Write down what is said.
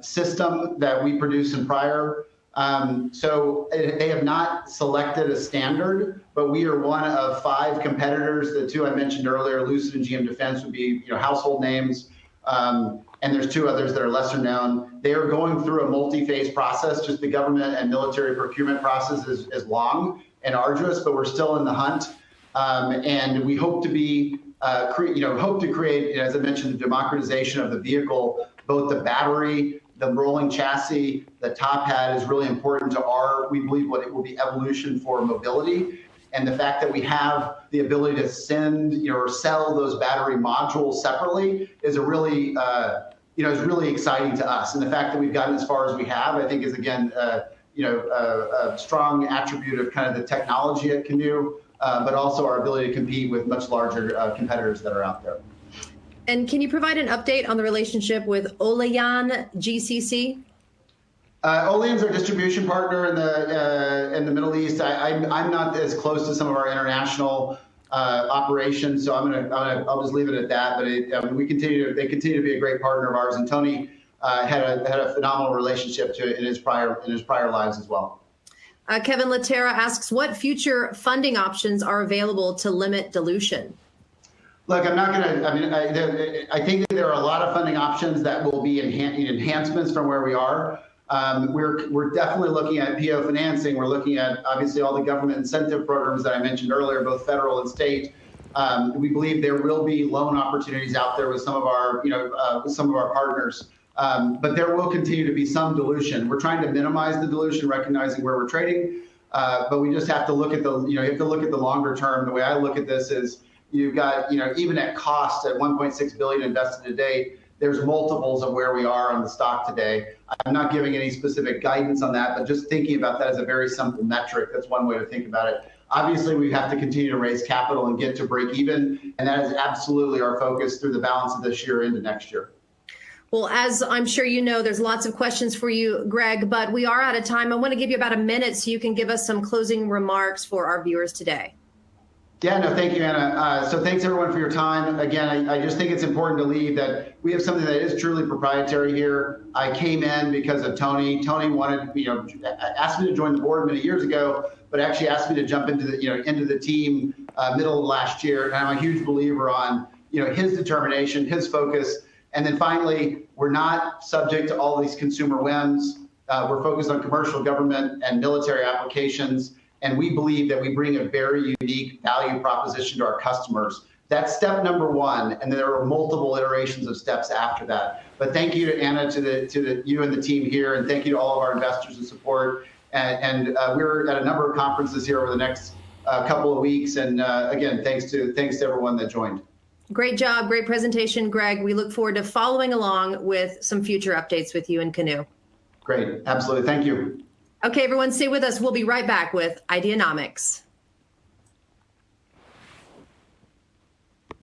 system that we produce in prior. So they have not selected a standard, but we are one of 5 competitors. The 2 I mentioned earlier, Lucid and GM Defense, would be household names. And there's 2 others that are lesser known. They are going through a multi-phase process. Just the government and military procurement process is long and arduous, but we're still in the hunt. And we hope to be, hope to create, as I mentioned, the democratization of the vehicle, both the battery, the rolling chassis, the top hat is really important to we believe what it will be evolution for mobility. And the fact that we have the ability to send, or sell those battery modules separately is a really, is really exciting to us. And the fact that we've gotten as far as we have, I think is again, a strong attribute of kind of the technology at Canoo, but also our ability to compete with much larger competitors that are out there. And can you provide an update on the relationship with Olayan GCC? Olayan's our distribution partner in the Middle East. I'm not as close to some of our international operations, so I'll just leave it at that. But they continue to be a great partner of ours, and Tony had a phenomenal relationship in his prior lives as well. Kevin Laterra asks, what future funding options are available to limit dilution? Look, I'm not going to. I think that there are a lot of funding options that will be enhancements from where we are. We're definitely looking at PO financing. We're looking at obviously all the government incentive programs that I mentioned earlier, both federal and state. We believe there will be loan opportunities out there with some of our, partners. But there will continue to be some dilution. We're trying to minimize the dilution, recognizing where we're trading. But we just have to look at you have to look at the longer term. The way I look at this is you've got, even at cost at 1.6 billion invested to date, there's multiples of where we are on the stock today. I'm not giving any specific guidance on that, but just thinking about that as a very simple metric. That's one way to think about it. Obviously, we have to continue to raise capital and get to break even, and that is absolutely our focus through the balance of this year into next year. Well, as I'm sure you know, there's lots of questions for you, Greg, but we are out of time. I want to give you about a minute so you can give us some closing remarks for our viewers today. Yeah, no, thank you, Anna. So thanks everyone for your time. Again, I just think it's important to leave that we have something that is truly proprietary here. I came in because of Tony. Tony wanted, asked me to join the board many years ago, but actually asked me to jump into the team middle of last year. And I'm a huge believer on, his determination, his focus. And then finally, we're not subject to all these consumer whims. We're focused on commercial, government, and military applications. And we believe that we bring a very unique value proposition to our customers. That's step number 1, and there are multiple iterations of steps after that. But thank you to Anna, to you and the team here, and thank you to all of our investors and support. And we're at a number of conferences here over the next couple of weeks. And again, thanks to everyone that joined. Great job, great presentation, Greg. We look forward to following along with some future updates with you and Canoo. Great, absolutely, thank you. Okay, everyone, stay with us. We'll be right back with Ideanomics.